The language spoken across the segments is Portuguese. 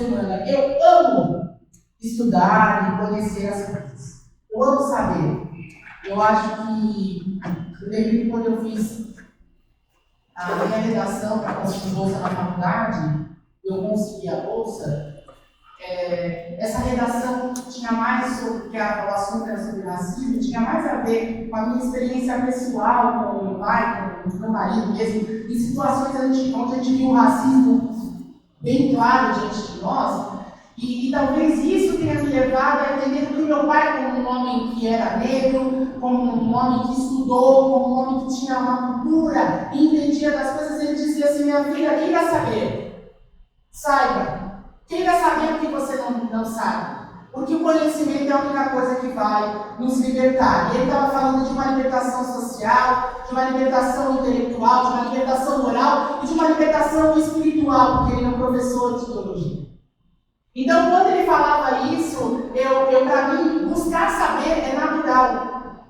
semana. Eu amo estudar e conhecer as coisas. Eu amo saber. Eu acho que, eu lembro que quando eu fiz a minha redação para conseguir bolsa na faculdade, eu consegui a bolsa. Essa redação tinha mais sobre, que o assunto era sobre racismo, tinha mais a ver com a minha experiência pessoal, com o meu pai, com o meu marido mesmo, em situações onde a gente viu o racismo bem claro diante de nós, e talvez isso tenha me levado a entender que o meu pai, como um homem que era negro, como um homem que estudou, como um homem que tinha uma cultura e entendia das coisas, ele dizia assim: minha filha, queira saber, saiba. Queira saber o que você não sabe. Porque o conhecimento é a única coisa que vai nos libertar. E ele estava falando de uma libertação social, de uma libertação intelectual, de uma libertação moral e de uma libertação espiritual, porque ele é um professor de teologia. Então, quando ele falava isso, para mim, buscar saber é natural.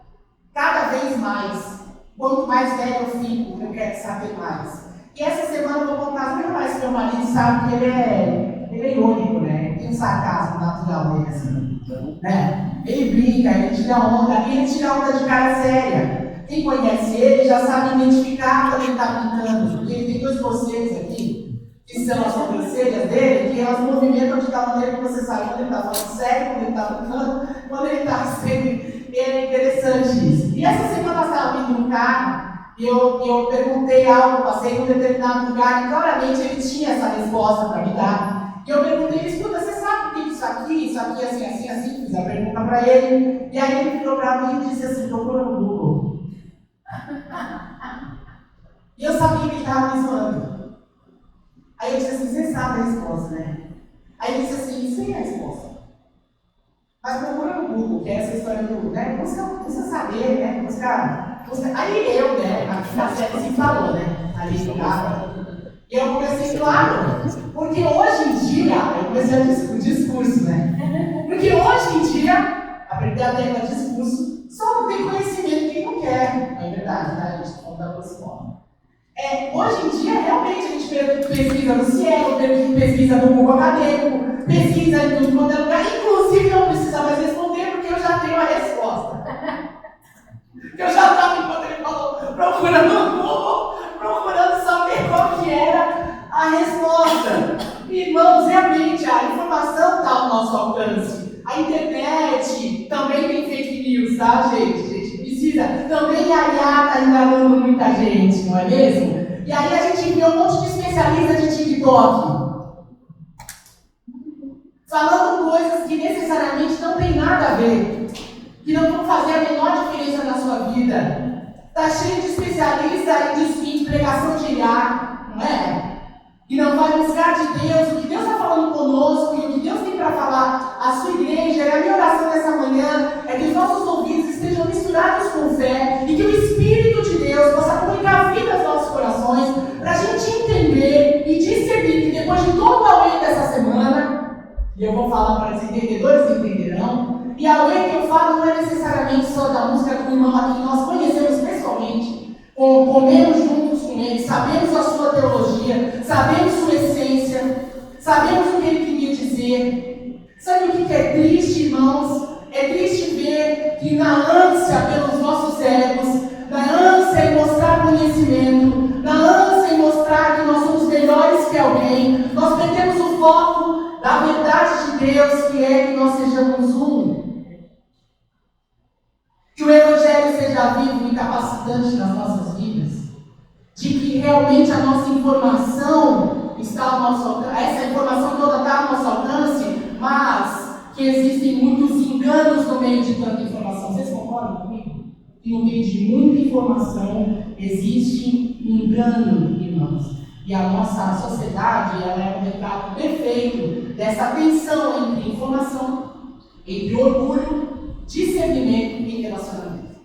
Cada vez mais. Quanto mais velho eu fico, eu quero saber mais. E essa semana eu vou contar mais que meu marido sabe que ele é irônico, né? Tem um sarcasmo natural dele, assim, né? Ele brinca, ele tira onda, e ele tira onda de cara séria. Quem conhece ele já sabe identificar quando ele está brincando, porque ele tem dois bocejos aqui, que são as sobrancelhas dele, que elas movimentam de tal maneira que você sabe quando ele está falando sério, quando ele está brincando, quando ele está sendo. É interessante isso. E essa semana eu estava vindo no carro, e eu perguntei algo, passei em um determinado lugar, e claramente ele tinha essa resposta para me dar. E eu perguntei, escuta, você sabe o que isso aqui, assim, fiz a pergunta para ele, e aí ele virou para mim e disse assim: procura no Google. E eu sabia que ele estava me zoando. Aí eu disse assim: você sabe a resposta, né? Aí ele disse assim: sim, a resposta. Mas procura no Google, que é essa história do, né? Busca saber, né? Busca. Aí eu, né? Aqui na série se falou, né? Ali no carro. E eu comecei, claro, porque hoje em dia, eu comecei o discurso, né? Porque hoje em dia, a verdadeira discurso, só não tem conhecimento quem não quer. Não é verdade, tá? A gente conta por esse nome. Hoje em dia, realmente, a gente pesquisa no Cielo, pesquisa no Google Acadêmico, pesquisa em tudo quanto é lugar, inclusive não precisa mais responder, porque eu já tenho a resposta. Eu já estava, enquanto ele falou, procurando no Google, procurando saber qual que era a resposta. Irmãos, realmente, a informação está ao nosso alcance. A internet também tem fake news, tá, gente? A gente precisa. Também a IA está enganando muita gente, não é mesmo? E aí a gente vê um monte de especialista de TikTok falando coisas que necessariamente não tem nada a ver, que não vão fazer a menor diferença na sua vida. Está cheio de especialista em pregação de IA, não é? E não vai buscar de Deus o que Deus está falando conosco e o que Deus tem para falar à sua igreja. E a minha oração nessa manhã é que os nossos ouvidos estejam misturados com fé e que o Espírito de Deus possa comunicar vida aos nossos corações, para a gente entender e discernir que depois de todo o auê dessa semana, e eu vou falar para os entendedores entenderão, e a lei que eu falo não é necessariamente só da música do irmão aqui que nós conhecemos pessoalmente, comemos juntos com ele, sabemos a sua teologia, sabemos sua essência, sabemos o que ele queria dizer. Sabe o que é triste, irmãos? É triste ver que na ânsia pelos nossos egos, na ânsia em mostrar conhecimento, na ânsia em mostrar que nós somos melhores que alguém, nós perdemos o foco da verdade de Deus, que é que nós sejamos um. Que o Evangelho seja vivo e capacitante nas nossas vidas. De que realmente a nossa informação está ao nosso alcance, essa informação toda está ao nosso alcance, mas que existem muitos enganos no meio de tanta informação. Vocês concordam comigo? Que no meio de muita informação existe engano, irmãos. E a nossa sociedade, ela é um retrato perfeito dessa tensão entre informação, entre orgulho, discernimento e relacionamento.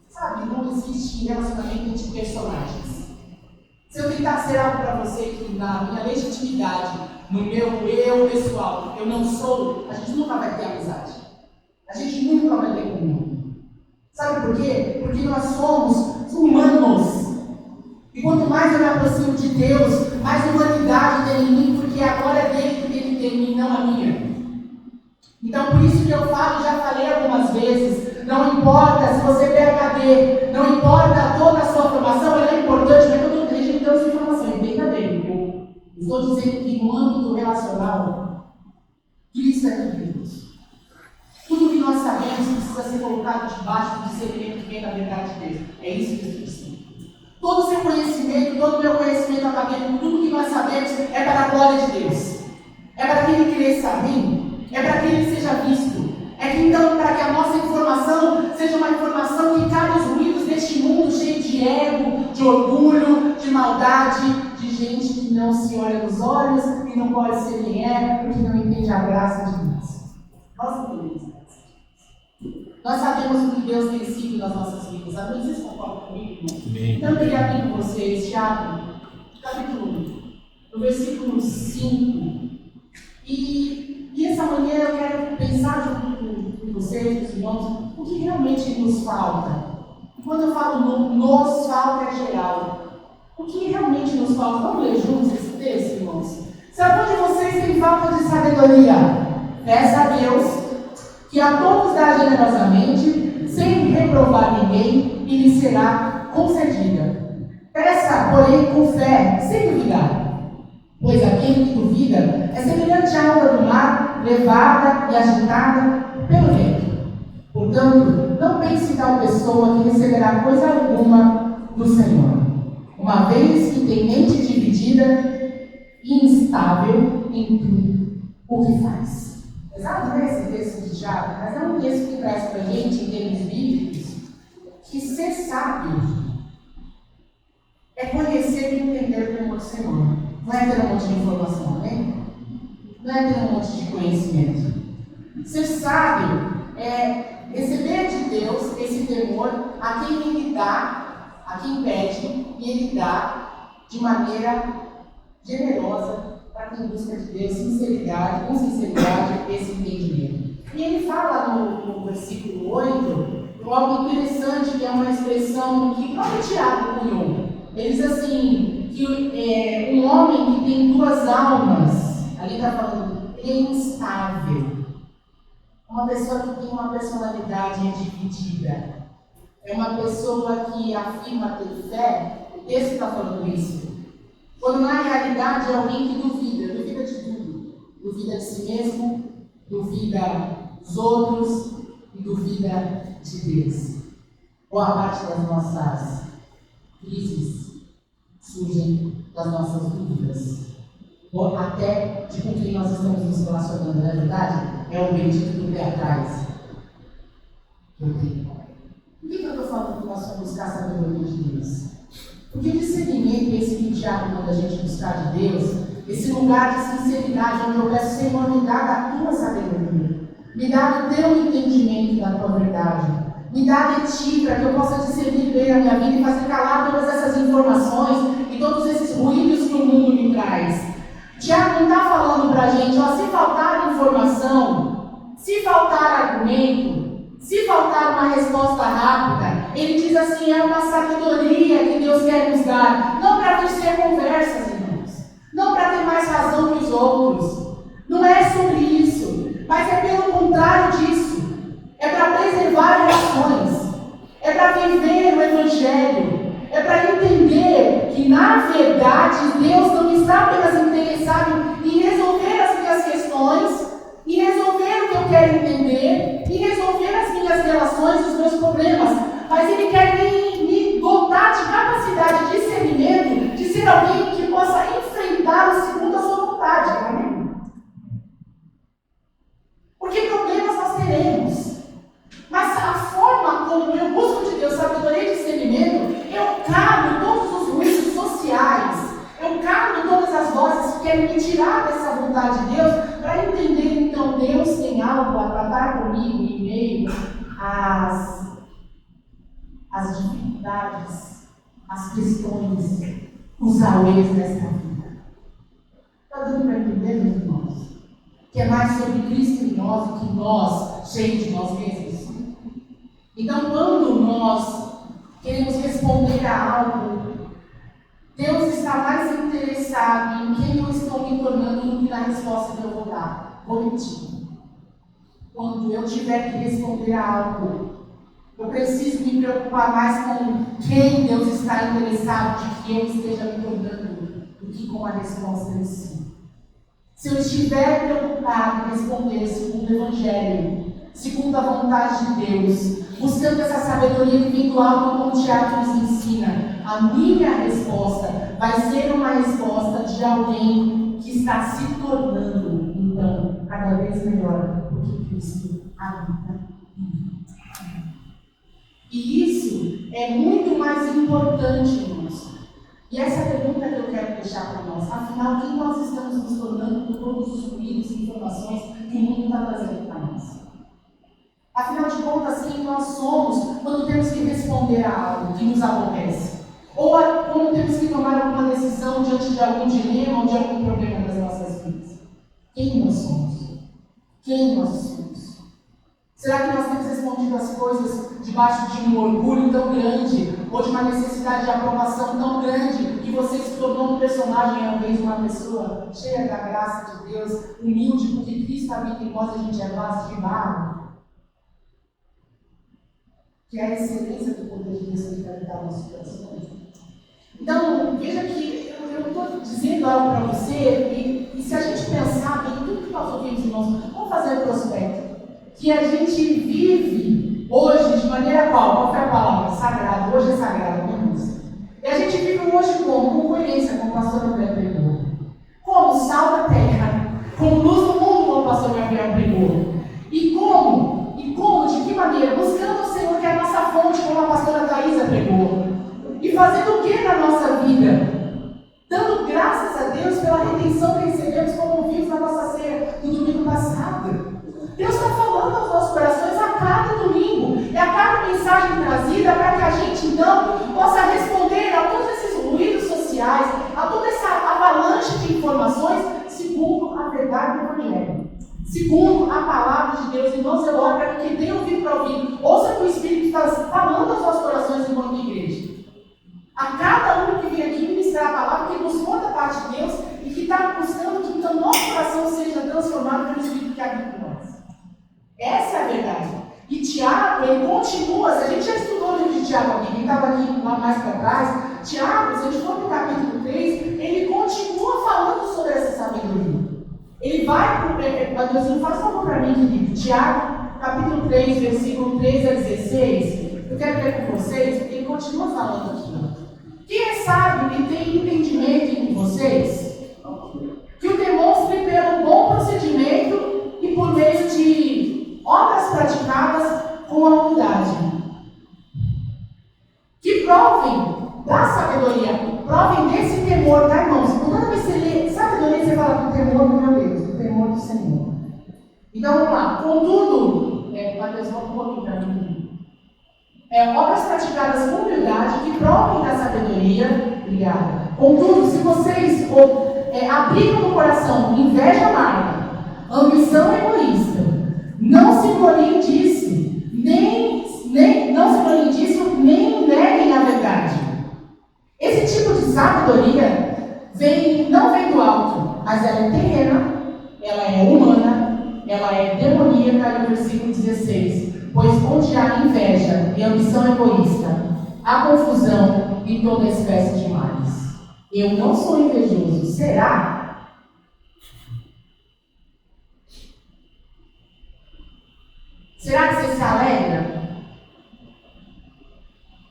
Sabe, não existe relacionamento entre personagens. Se eu tentar ser algo para você que na minha legitimidade, no meu eu pessoal, eu não sou, a gente nunca vai ter amizade. A gente nunca vai ter comunhão. Sabe por quê? Porque nós somos humanos. E quanto mais eu me aproximo de Deus, mais humanidade tem em mim, porque agora é dele que tem que ter em mim, não a minha. Então, por isso que eu falo, já falei algumas vezes, não importa se você é PhD, não importa toda a sua formação, ela é importante, mas quando eu tenho que ter essa informação, entenda bem. Eu estou dizendo que no âmbito relacional, Cristo é tudo isso. Tudo que nós sabemos precisa ser colocado debaixo do discernimento que vem da verdade de Deus. É isso que eu estou dizendo. Todo o seu conhecimento, todo o meu conhecimento acadêmico, tudo que nós sabemos é para a glória de Deus. É para que Ele cresça a mim, é para que Ele seja visto. É que então, para que a nossa informação seja uma informação que cabe aos ruídos deste mundo cheio de ego, de orgulho, de maldade, de gente que não se olha nos olhos, que não pode ser quem é, porque não entende a graça de Deus. Nós entendemos. Nós sabemos o que Deus tem sido nas nossas vidas. Amém? Vocês concordam comigo? Então, eu queria abrir com vocês, Tiago, capítulo 1, no versículo 5. E essa manhã eu quero pensar junto com vocês, com os irmãos, o que realmente nos falta. E quando eu falo nos falta é geral. O que realmente nos falta? Vamos ler juntos esse texto, irmãos? Se algum de vocês tem falta de sabedoria, peça a Deus, que a todos dá generosamente, sem reprovar ninguém, e lhe será concedida. Peça, porém, com fé, sem duvidar. Pois aquele que duvida é semelhante à onda do mar, levada e agitada pelo vento. Portanto, não pense em tal pessoa que receberá coisa alguma do Senhor, uma vez que tem mente dividida e instável em tudo o que faz. Exato, né, esse texto de Tiago, mas é um texto que traz para a gente, em termos bíblicos, que ser sábio é conhecer e entender o temor do Senhor. Não é ter um monte de informação, né? Não é ter um monte de conhecimento. Ser sábio é receber de Deus esse temor a quem Ele dá, a quem pede, e Ele dá de maneira generosa para quem busca de Deus com sinceridade, esse entendimento. E ele fala no versículo 8, algo interessante, que é uma expressão que o próprio Tiago cunhou. Ele diz assim, que um homem que tem duas almas, ali está falando, ele é instável. Uma pessoa que tem uma personalidade dividida. É uma pessoa que afirma ter fé, o texto está falando isso. Quando na realidade é alguém que duvida de tudo. Duvida de si mesmo, duvida dos outros e duvida de Deus. Boa parte das nossas crises surgem das nossas dúvidas. Ou até de com quem nós estamos nos relacionando, não é verdade? É o bendito do pé atrás. Por que eu estou falando que nós vamos buscar a sabedoria de Deus? Porque o discernimento, esse que o Tiago manda a gente buscar de Deus, esse lugar de sinceridade, onde eu peço, Senhor, me dá da tua sabedoria, me dá do teu entendimento da tua verdade, me dá de ti, para que eu possa discernir bem a minha vida e fazer calar todas essas informações e todos esses ruídos que o mundo me traz. Tiago não está falando para a gente, ó, se faltar informação, se faltar argumento, se faltar uma resposta rápida, ele diz assim, é uma sabedoria que Deus quer nos dar, não para vencer conversas, irmãos, não para ter mais razão que os outros, não é sobre isso, mas é pelo contrário disso, é para preservar relações, é para viver o Evangelho, é para entender que na verdade Deus não está apenas interessado em resolver as minhas questões, e resolver o que eu quero entender, e resolver as minhas relações, os meus problemas, mas Ele quer me dotar de capacidade de discernimento, de ser alguém que possa enfrentá-lo segundo a sua vontade. Amém? Porque problemas nós teremos, mas a forma como eu busco de Deus sabedoria e discernimento, eu calo todos os ruídos sociais, eu calo todas as vozes que querem me tirar dessa vontade de Deus, para entender, então, Deus tem algo a tratar comigo em meio às dificuldades, às questões, os auês desta vida. Está dando para entender, meus irmãos? Que é mais sobre Cristo em nós do que nós, cheios de nós mesmos. Então, quando nós queremos responder a algo Deus está mais interessado em quem eu estou me tornando do que na resposta que eu vou dar. Vou repetir. Quando eu tiver que responder a algo, eu preciso me preocupar mais com quem Deus está interessado de que eu esteja me tornando do que com a resposta em si. Se eu estiver preocupado em responder segundo o Evangelho, segundo a vontade de Deus, buscando essa sabedoria que vem do alto, como o Tiago nos ensina, a minha resposta vai ser uma resposta de alguém que está se tornando, então, cada vez melhor do que Cristo habita em mim. E isso é muito mais importante, irmãos. E essa pergunta que eu quero deixar para nós: afinal, quem nós estamos nos tornando com todos os ruídos e informações que o mundo está trazendo para nós? Afinal de contas, quem nós somos quando temos que responder a algo que nos aborrece? Ou quando temos que tomar alguma decisão diante de algum dilema ou de algum problema das nossas vidas? Quem nós somos? Quem nós somos? Será que nós temos respondido as coisas debaixo de um orgulho tão grande, ou de uma necessidade de aprovação tão grande, que você se tornou um personagem ao invés de uma pessoa cheia da graça de Deus, humilde, porque Cristo habita em nós e a gente é vaso de barro? Que é a excelência do poder de Deus que habitar no nosso coração. Então, veja que eu estou dizendo algo para você, e se a gente pensar bem tudo que nós ouvimos, irmãos, vamos fazer o prospecto. Que a gente vive hoje de maneira qual? Qual foi a palavra? Sagrado. Hoje é sagrado, não é música. E a gente vive hoje como? Com coerência, como o pastor Gabriel pregou. Como sal da terra. Como luz do mundo, como o pastor Gabriel pregou. E como? De que maneira? Buscando o Senhor, que é a nossa fonte, como a pastora Thaisa pregou. E fazendo o que na nossa vida? Dando graças a Deus pela redenção que recebemos, como ouvimos na nossa ceia do domingo passado. Deus está falando aos nossos corações a cada domingo, é a cada mensagem trazida para que a gente então possa responder a todos esses ruídos sociais, a toda essa avalanche de informações, segundo a verdade do Evangelho, segundo a palavra de Deus. Irmãos, eu oro para que quem tem ouvido para ouvir, ouça que o Espírito está falando aos nossos corações enquanto igreja. A cada um que vem aqui ministrar a palavra, que buscou da parte de Deus e que está buscando que então nosso coração seja transformado pelo Espírito que habita em nós. Essa é a verdade. E Tiago, ele continua, se a gente já estudou o livro de Tiago aqui, quem estava aqui lá mais para trás, Tiago, se a gente for para o capítulo 3, ele continua falando sobre essa sabedoria. Ele vai, Deus, faz favor para mim, querido. Tiago, capítulo 3, versículo 13 a 16, eu quero ler com vocês, porque ele continua falando aqui. Quem é sábio e tem entendimento entre vocês, que o demonstre pelo bom procedimento e por meio de obras praticadas com a humildade. Que provem da sabedoria, provem desse temor, tá, irmãos? Quando você lê sabedoria, você fala do temor do meu Deus, do temor do Senhor. Então vamos lá. Contudo, Mateus, volta um pouquinho para mim. Obras praticadas com humildade, que provem da sabedoria. Obrigada. Contudo, se vocês abrigam no coração inveja amarga, ambição egoísta, não se gloriem disso, nem neguem a verdade. Esse tipo de sabedoria não vem do alto, mas ela é terrena, ela é humana, ela é demoníaca, no versículo 16. Pois onde há inveja e ambição egoísta, há confusão e toda espécie de males. Eu não sou invejoso, será? Será que você se alegra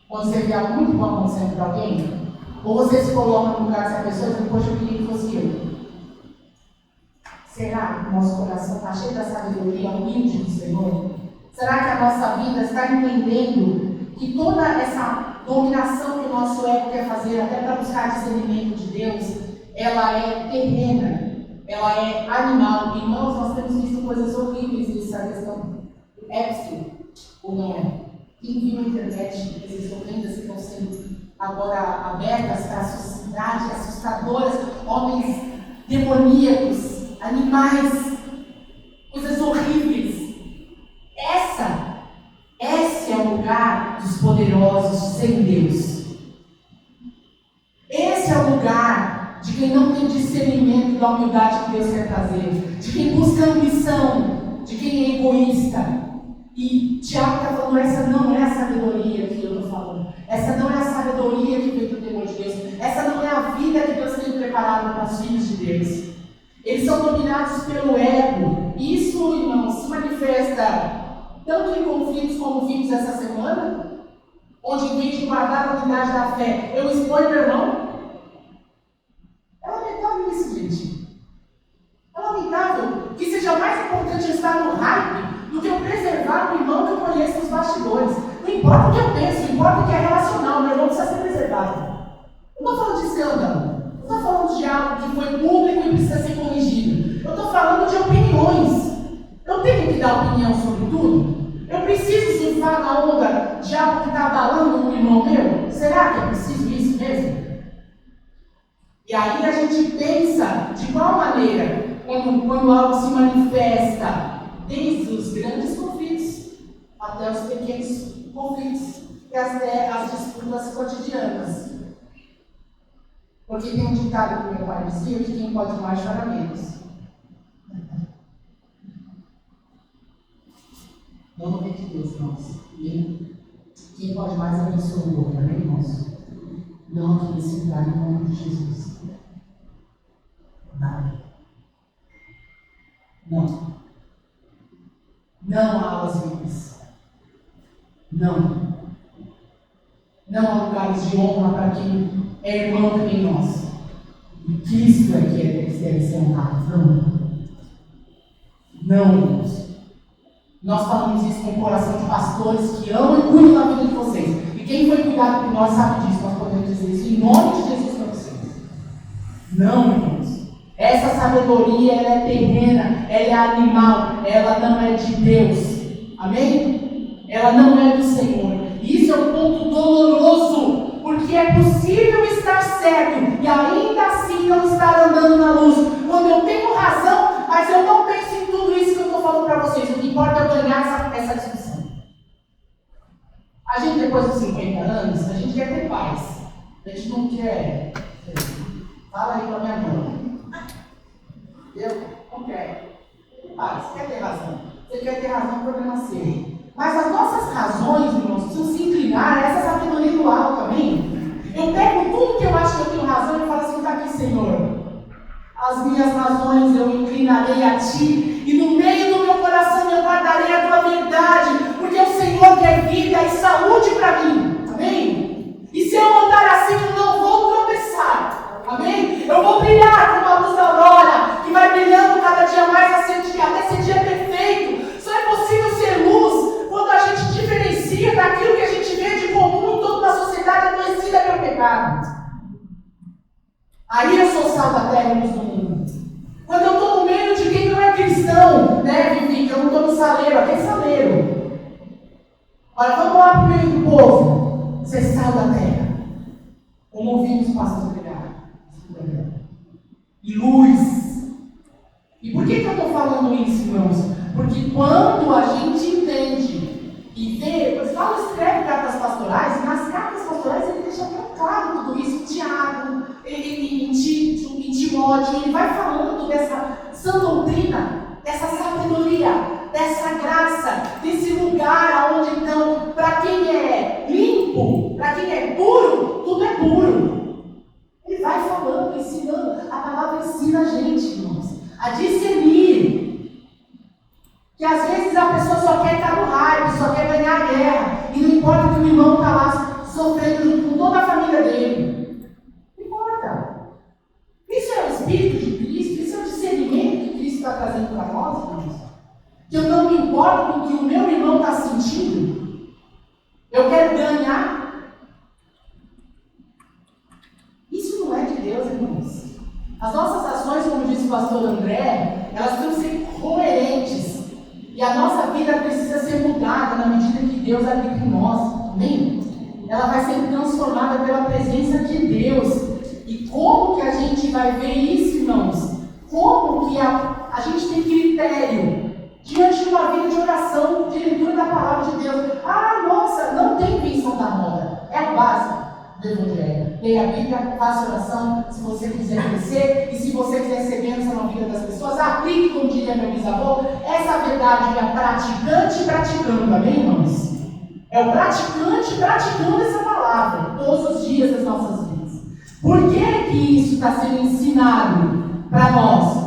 quando você vê algo muito bom acontecendo para alguém? Ou você se coloca no lugar dessa pessoa e diz, poxa, eu queria que fosse eu? Será que o nosso coração está cheio da sabedoria humilde do Senhor? Será que a nossa vida está entendendo que toda essa dominação que o nosso ego quer fazer, até para buscar discernimento de Deus, ela é terrena, ela é animal? Irmãos, nós temos visto coisas horríveis nessa questão. Epstein, ou não é? Quem viu na internet, essas ofensas que estão sendo agora abertas para a sociedade, assustadoras, homens demoníacos, animais, coisas horríveis. Esse é o lugar dos poderosos sem Deus. Esse é o da humildade que Deus quer trazer, de quem busca ambição, de quem é egoísta. E Tiago está falando, essa não é a sabedoria que eu estou falando. Essa não é a sabedoria que vem do temor de Deus. Essa não é a vida que Deus tem preparado para os filhos de Deus. Eles são dominados pelo ego. Isso, irmãos, se manifesta tanto em conflitos como vimos essa semana, onde em vez de guardar a unidade da fé, eu exponho meu irmão. É lamentável isso, gente. É lamentável que seja mais importante estar no hype do que eu preservar o irmão que eu conheço nos bastidores. Não importa o que eu penso, importa o que é relacional, meu irmão precisa ser preservado. Eu não estou falando de escândalo, não estou falando de algo que foi público e precisa ser corrigido. Eu estou falando de opiniões. Eu tenho que dar opinião sobre tudo? Eu preciso surfar na onda de algo que está abalando um irmão meu? Será que eu preciso disso mesmo? E aí a gente pensa de qual maneira, quando algo se manifesta, desde os grandes conflitos até os pequenos conflitos e até as disputas cotidianas. Porque tem um ditado que meu pai dizia que quem pode mais chora menos. Não no reino de Deus, irmãos. Quem pode mais abençoar o outro, amém, irmãos? Não aqui nesse lugar, em nome de Jesus. Não. Não. Não há aulas livres. Não. Não há lugares de honra para quem é irmão que nem nós. E Cristo é que deve ser honrado. Não, irmãos. Nós falamos isso com o coração de pastores que amam e cuidam da vida de vocês. E quem foi cuidado por nós sabe disso. Nós podemos dizer isso em nome de Jesus para vocês. Não, irmãos. Essa sabedoria, ela é terrena, ela é animal, ela não é de Deus. Amém? Ela não é do Senhor. E isso é um ponto doloroso, porque é possível estar certo e ainda assim não estar andando na luz. Quando eu tenho razão, mas eu não penso em tudo isso que eu estou falando para vocês. O que importa é eu ganhar essa discussão. A gente, depois dos 50 anos, a gente quer ter paz. A gente não quer. Fala aí com a minha mãe. Eu não quero. Paz, você quer ter razão. Você quer ter razão, o problema é seu. Mas as nossas razões, irmãos, precisam se inclinar a essa sabedoria do alto, amém? Eu pego tudo que eu acho que eu tenho razão e falo assim, está aqui, Senhor. As minhas razões eu inclinarei a Ti, e no meio do meu coração eu guardarei a Tua verdade, porque o Senhor quer vida e saúde para mim, amém? E se eu andar assim, eu não vou tropeçar, amém? Eu vou brilhar como a luz da aurora, que vai brilhando cada dia mais até ser dia perfeito. Só é possível ser luz quando a gente diferencia daquilo que a gente vê de comum em toda uma sociedade adoecida pelo pecado. Aí eu sou sal da terra e luz do mundo. Quando eu estou no meio de quem não é cristão, né, Vivi, que eu não estou no saleiro, aqui é saleiro. Olha, vamos lá para o meio do povo, ser sal da terra. Como ouvimos o pastor pregar. E luz. E por que eu estou falando isso, irmãos? Porque quando a gente entende e vê, pois Paulo escreve cartas pastorais, e nas cartas pastorais ele deixa bem claro tudo isso. Tiago, em Timóteo, ele vai falando dessa sã doutrina, dessa sabedoria, dessa graça, desse lugar onde então, para quem é limpo, para quem é puro, tudo é puro. Ele vai falando, ensinando, a palavra ensina a gente, irmãos, a discernir. Que às vezes a pessoa só quer estar no hype, só quer ganhar a guerra, e não importa que o irmão está lá sofrendo junto com toda a família dele. Não importa. Isso é o Espírito de Cristo, isso é o discernimento que Cristo está trazendo para nós, irmãos. Que eu não me importo com o que o meu irmão está sentindo. Eu quero ganhar. Isso não é de Deus, irmãos. As nossas ações, como disse o pastor André, elas precisam ser coerentes. E a nossa vida precisa ser mudada na medida que Deus habita em nós. Amém? Ela vai ser transformada pela presença de Deus. E como que a gente vai ver isso, irmãos? Como que a gente tem critério diante de uma vida de oração, de leitura da palavra de Deus? Ah, nossa, não tem invenção da moda. É a base do Evangelho. Leia leia a Bíblia, faça oração, se você quiser crescer, e se você quiser ser bênção na vida das pessoas, aplique, como diria meu bisavô, essa verdade é praticante praticando, amém, irmãos? É o praticante praticando essa palavra, todos os dias das nossas vidas. Por que isso está sendo ensinado para nós?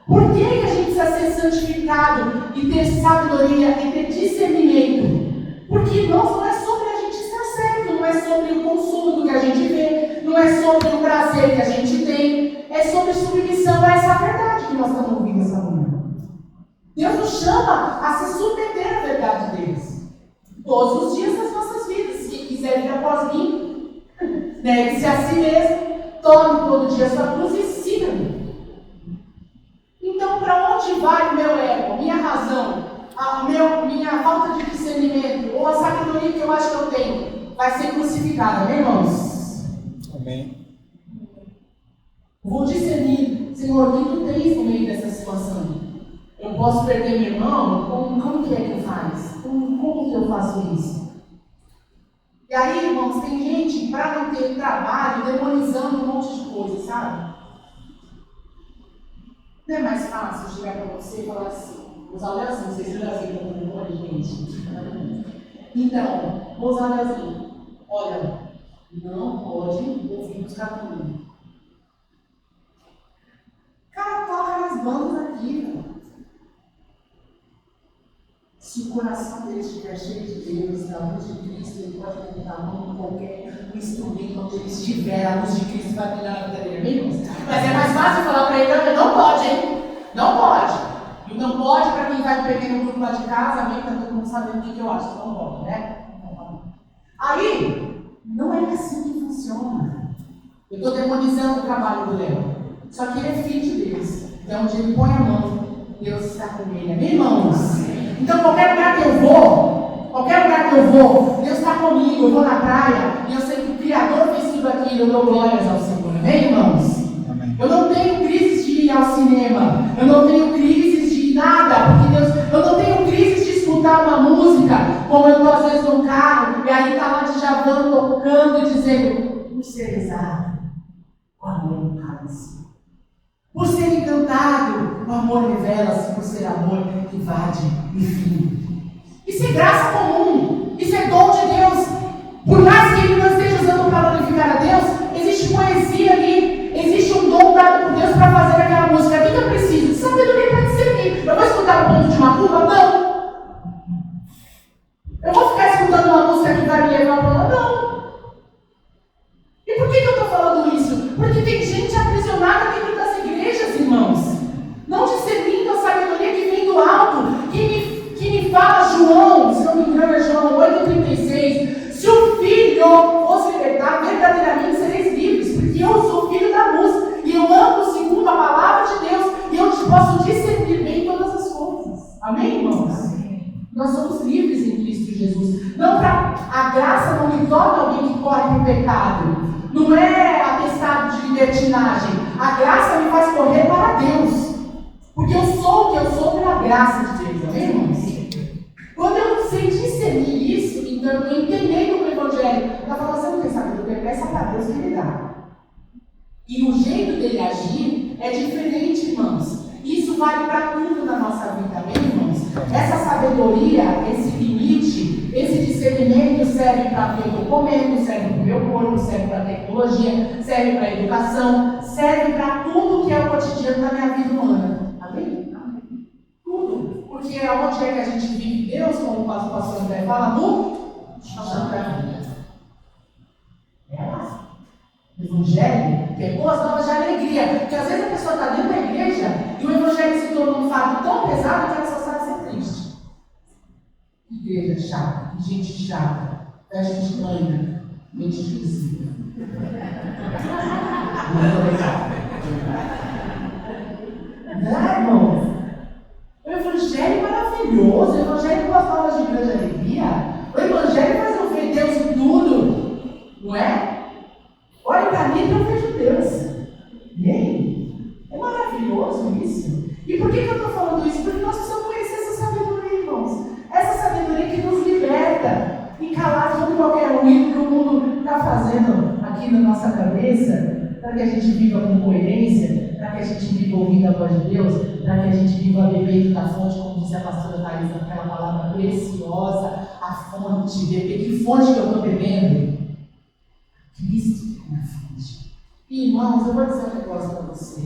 Por que a gente precisa ser santificado e ter sabedoria e ter discernimento? Porque, irmãos, não é sobre a gente estar certo, não é sobre o consumo do que a gente vê, não é sobre o prazer que a gente tem, é sobre submissão a essa verdade que nós estamos ouvindo essa manhã. Deus nos chama a se submeter à verdade deles, todos os dias das nossas vidas. Quem quiser vir após mim, negue-se a si mesmo, tome todo dia a sua cruz e siga-me. Então, para onde vai o meu ego, minha razão, minha falta de discernimento, ou a sabedoria que eu acho que eu tenho, vai ser crucificada, amém, irmãos? Amém. Vou discernir, Senhor, o que tu tens no meio dessa situação? Eu posso perder meu irmão? Como que é que faz? Como que eu faço isso? E aí, irmãos, tem gente, para não ter trabalho, demonizando um monte de coisa, sabe? Não é mais fácil chegar para você e falar assim, usar o Leozinho, vocês viram assim como demônio, gente? Então, vou usar o Leozinho. Olha, não pode ouvir os caminhos. Cara, toca nas bandas aqui, velho. Se o coração dele estiver cheio de Deus, da luz de Cristo, ele pode colocar a mão em qualquer instrumento onde ele estiver, a luz de Cristo vai brilhar na vida dele. Mas é mais fácil falar para ele, não pode, hein? Não pode. E não pode para quem vai me pegar no grupo lá de casa, amém? Tá todo mundo sabendo o que eu acho. Não pode, né? Aí, não é assim que funciona. Eu estou demonizando o trabalho do Léo. Só que ele é filho de Deus. Então, onde ele põe a mão, Deus está com ele. Amém, irmãos? Então, qualquer lugar que eu vou, Deus está comigo. Eu vou na praia e eu sei que o Criador fez tudo aquilo. Eu dou glórias ao Senhor. Amém, irmãos? Amém. Eu não tenho crise de ir ao cinema. Eu não tenho crise de nada. Porque Deus, eu não tenho crise de escutar uma música, como eu estou às vezes no carro, e aí está lá de Javan tocando e dizendo, por ser exato, o amor não cansa. Por ser encantado, o amor revela-se, por ser amor, invade, enfim. Isso é graça comum, isso é dom de Deus. Por mais que ele não esteja usando para glorificar a Deus, existe poesia ali, existe um dom dado por Deus para fazer aquela música. O que eu preciso? De sabedoria para discernir. Eu vou escutar o ponto de macumba? Não. Eu vou ficar escutando uma música que vai me levar para lá? Não. E por que eu estou falando isso? Porque tem gente aprisionada dentro das igrejas, irmãos. Não discernindo a sabedoria que vem do alto, que me fala João, se não me engano é João 8,36. Se o Filho vos libertar, verdadeiramente sereis livres, porque eu sou filho da luz, e eu ando segundo a palavra de Deus, e eu posso discernir bem todas as coisas. Amém, irmãos? Amém. Nós somos livres em Cristo Jesus. A graça não me torna alguém que corre para o pecado. Não é atestado de libertinagem. A graça me faz correr para Deus. Porque eu sou o que eu sou pela graça de Deus. Amém, irmãos? Quando eu sei discernir isso, então eu estou entendendo o Evangelho. Está falando, você não tem sabedoria, peça para Deus que Ele dá. E o jeito dele agir é diferente, irmãos. Isso vale para tudo na nossa vida, amém, irmãos? Essa sabedoria, esse limite, esse discernimento serve para o que eu estou comendo, serve para o meu corpo, serve para a tecnologia, serve para a educação, serve para tudo que é o cotidiano da minha vida humana. Amém? Amém. Tudo. Porque onde é que a gente vive Deus, como o pastor André fala, no chão da vida. É lá. Evangelho, que é boas novas de alegria. Porque às vezes a pessoa está dentro da igreja e o evangelho se torna um fardo tão pesado que ela só sabe ser triste. Igreja chata, gente chata, festa estranha, mente esquisita. Não, irmão? O evangelho é maravilhoso, o evangelho boas novas de grande alegria. O evangelho faz eu ver Deus em tudo, não é? Olha para mim que eu vejo Deus. Amém? É maravilhoso isso. E por que eu estou falando isso? Porque nós precisamos conhecer essa sabedoria, irmãos. Essa sabedoria que nos liberta e calar todo qualquer ruído que o mundo está fazendo aqui na nossa cabeça, para que a gente viva com coerência, para que a gente viva ouvindo a voz de Deus, para que a gente viva bebendo da fonte, como disse a pastora Thaís, aquela palavra preciosa, a fonte, beber. Que fonte que eu estou bebendo? Cristo é a fonte. E, irmãos, eu vou dizer um negócio para você.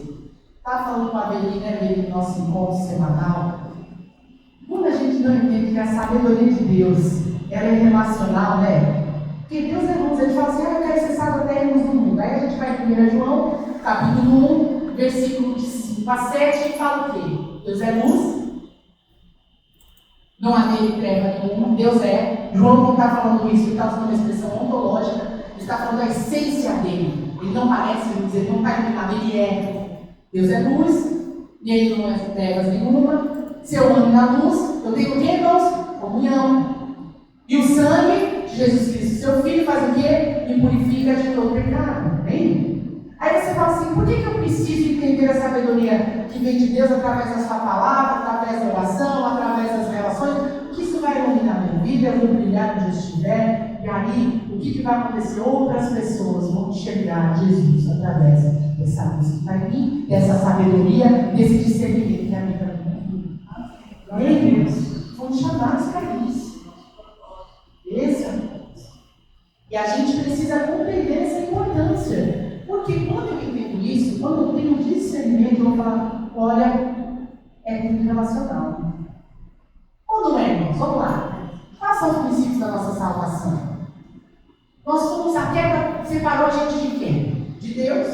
Estava falando com a Avelina no nosso encontro semanal. Quando a gente não entende que a sabedoria de Deus ela é relacional, né? Porque Deus é luz, ele fala assim, eu quero ser salvo até a luz do mundo. Aí a gente vai em 1 João, capítulo 1, versículo de 5 a 7, e fala o quê? Deus é luz, não há nele treva nenhuma, Deus é. João não está falando isso, ele está usando uma expressão ontológica, ele está falando da essência dele. Ele não parece luz, ele não está iluminado, ele é. Deus é luz, e ele não é trevas nenhuma. Se eu ando na luz, eu tenho o que, irmãos? Comunhão. E o sangue de Jesus Cristo, seu Filho, faz o quê? Me purifica de todo pecado. Bem? Aí você fala assim, por que eu preciso entender a sabedoria que vem de Deus através da sua palavra, através da oração, através das relações? Porque isso vai iluminar minha vida, eu vou brilhar onde eu estiver. E aí, o que vai acontecer? Outras pessoas vão chegar a Jesus através dessa luz que está em mim, dessa sabedoria, desse discernimento que habita na minha vida. Amém, Deus? Fomos chamados para isso. Esse é o negócio. E a gente precisa compreender essa importância. Porque quando eu entendo isso, quando eu tenho discernimento, eu vou falar, olha, é muito relacional. Ou não é, irmãos? Vamos lá. Quais são os princípios da nossa salvação? Nós fomos, a queda separou a gente de quem? De Deus,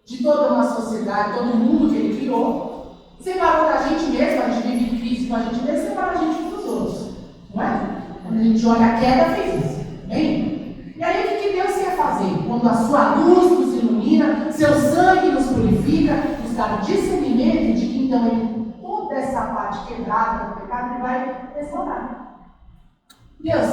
de toda uma sociedade, todo mundo que Ele criou. Separou da gente mesmo, a gente vive em crise com a gente mesmo, separa a gente dos outros. Não é? Quando a gente olha a queda, fez isso. Bem? E aí o que Deus quer fazer? Quando a sua luz nos ilumina, seu sangue nos purifica, nos dá o discernimento de que então toda essa parte quebrada do pecado Ele vai restaurar. Deus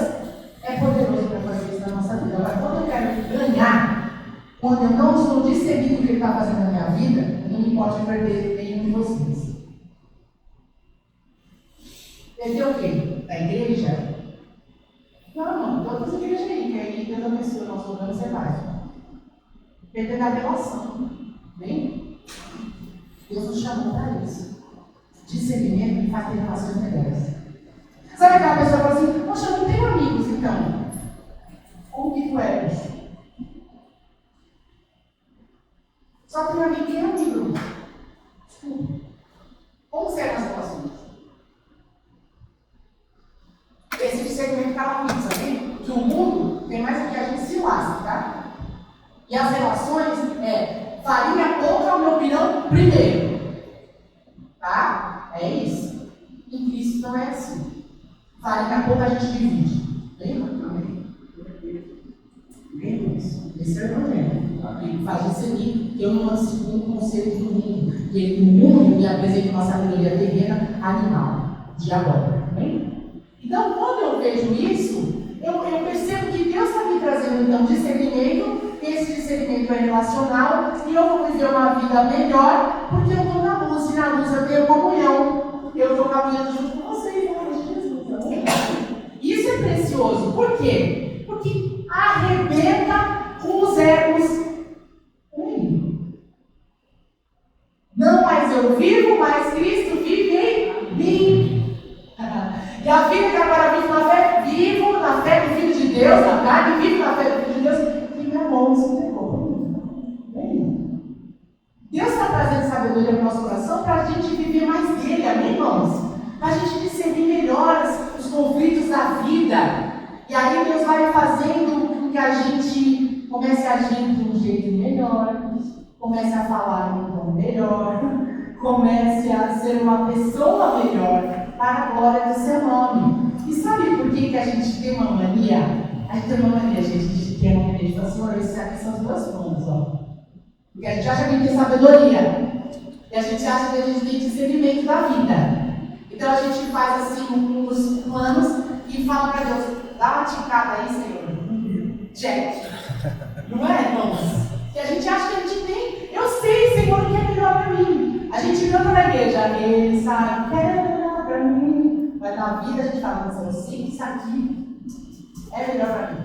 é poderoso para fazer isso na nossa vida. Agora, quando eu quero ganhar, quando eu não estou discernindo o que Ele está fazendo na minha vida, não me pode perder nenhum de vocês. Perder o quê? Da igreja? Não, todas as igrejas aí, que aí Deus abençoe o nosso programa, você vai. Perder da relação. Bem? Deus nos chamou para isso. Discernimento e faz ter relações melhores. Sabe aquela pessoa que fala assim, poxa, eu não tenho amigos então. Como que tu és? Só tem amigo que é amigo. Desculpa. Como serão as relações? Esse discernimento está lá comigo, sabe? Que o mundo tem mais do que a gente se lasca, tá? E as relações farinha pouca, a minha opinião, primeiro. Tá? É isso. Em Cristo não é assim. Farinha pouca a gente divide. Bem, amém? Bem isso. Esse é o Evangelho. Ele faz discernir que eu não ando segundo o conceito do mundo. Que o mundo me apresenta uma sabedoria terrena, animal, diabólica. Bem? Então, quando eu vejo isso, eu percebo que Deus está me trazendo então discernimento, esse discernimento é relacional, e eu vou viver uma vida melhor, porque eu estou na luz, e na luz eu tenho comunhão, eu estou caminhando junto com vocês, em nome de Jesus. Isso é precioso, por quê? Porque arrebenta com os egos. Não mais eu vivo, mas Cristo vive em mim. E a vida que agora vivo na fé do Filho de Deus, na carne, vivo na fé do Filho de Deus, que meu amor se entregou. Deus está trazendo sabedoria para o nosso coração para a gente viver mais dele, amém, irmãos? Para a gente discernir melhor os conflitos da vida. E aí Deus vai fazendo com que a gente comece a agir de um jeito melhor, comece a falar de um tom melhor, comece a ser uma pessoa melhor, para a glória do seu nome. E sabe por que a gente tem uma mania? A gente tem uma mania, gente tem uma mania de falar assim, olha, esses aqui são os meus planos, ó. Porque a gente acha que a gente tem sabedoria. E a gente acha que a gente tem discernimento da vida. Então a gente faz assim os planos e fala para Deus, dá uma ticada aí, Senhor. Check. Não é, irmãos? E a gente acha que a gente tem. Eu sei, Senhor, o que é melhor para mim. A gente canta na igreja, Ele sabe o que é melhor para mim. Mas na vida a gente fala, mas eu sei que isso aqui é melhor para mim.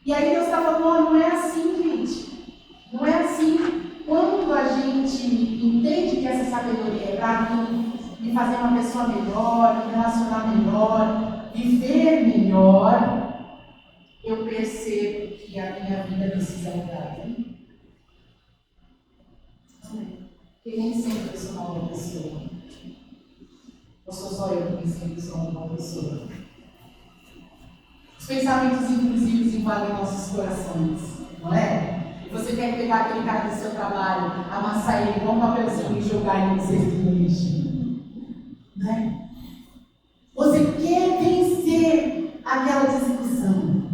E aí Deus está falando, oh, não é assim, gente. Não é assim. Quando a gente entende que essa sabedoria é para mim, me fazer uma pessoa melhor, me relacionar melhor, viver melhor, eu percebo que a minha vida precisa mudar. Porque nem sempre eu sou uma boa pessoa. Ou sou só eu que nem sempre sou uma boa pessoa. Os pensamentos intrusivos invadem nossos corações, não é? Você quer pegar aquele cara do seu trabalho, amassar ele igual um papelzinho e jogar ele no cesto do lixo. Não é? Você quer vencer aquela discussão.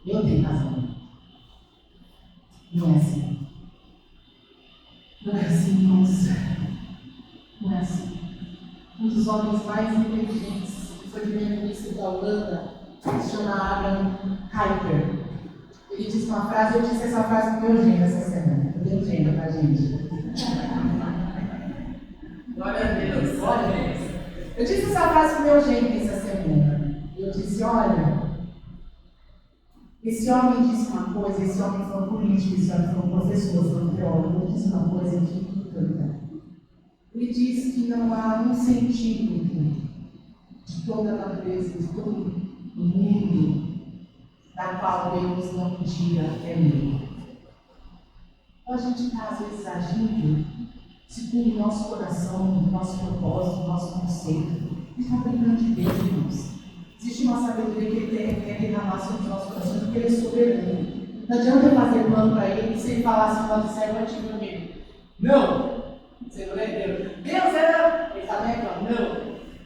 Eu tenho razão. Não é assim. Não é assim, irmãos. Não é assim. Um dos homens mais inteligentes, que foi primeiro-ministro da Holanda, se chama Abraham Kuyper. Ele disse uma frase, eu disse essa frase pro meu gênio essa semana. Eu dei um gênio pra gente. Glória a Deus, glória a Deus. Eu disse essa frase pro meu gênio essa semana. Eu disse, olha, esse homem disse uma coisa, esse homem foi um político, esse homem foi um professor, foi um teólogo, ele disse uma coisa que me encanta. Ele diz que não há um centímetro de toda a natureza, de todo o mundo, da qual Deus não diga é meu. Então a gente está, às vezes, agindo segundo o nosso coração, o nosso propósito, o nosso conceito. A gente está brincando de Deus, irmãos. Existe uma sabedoria que ele quer derramar sobre os nossos corações, porque ele é soberano. Não adianta eu fazer plano para ele se ele falar assim, pode ser antigo comigo. Não! Você não é Deus. Deus era. Ele também fala, não.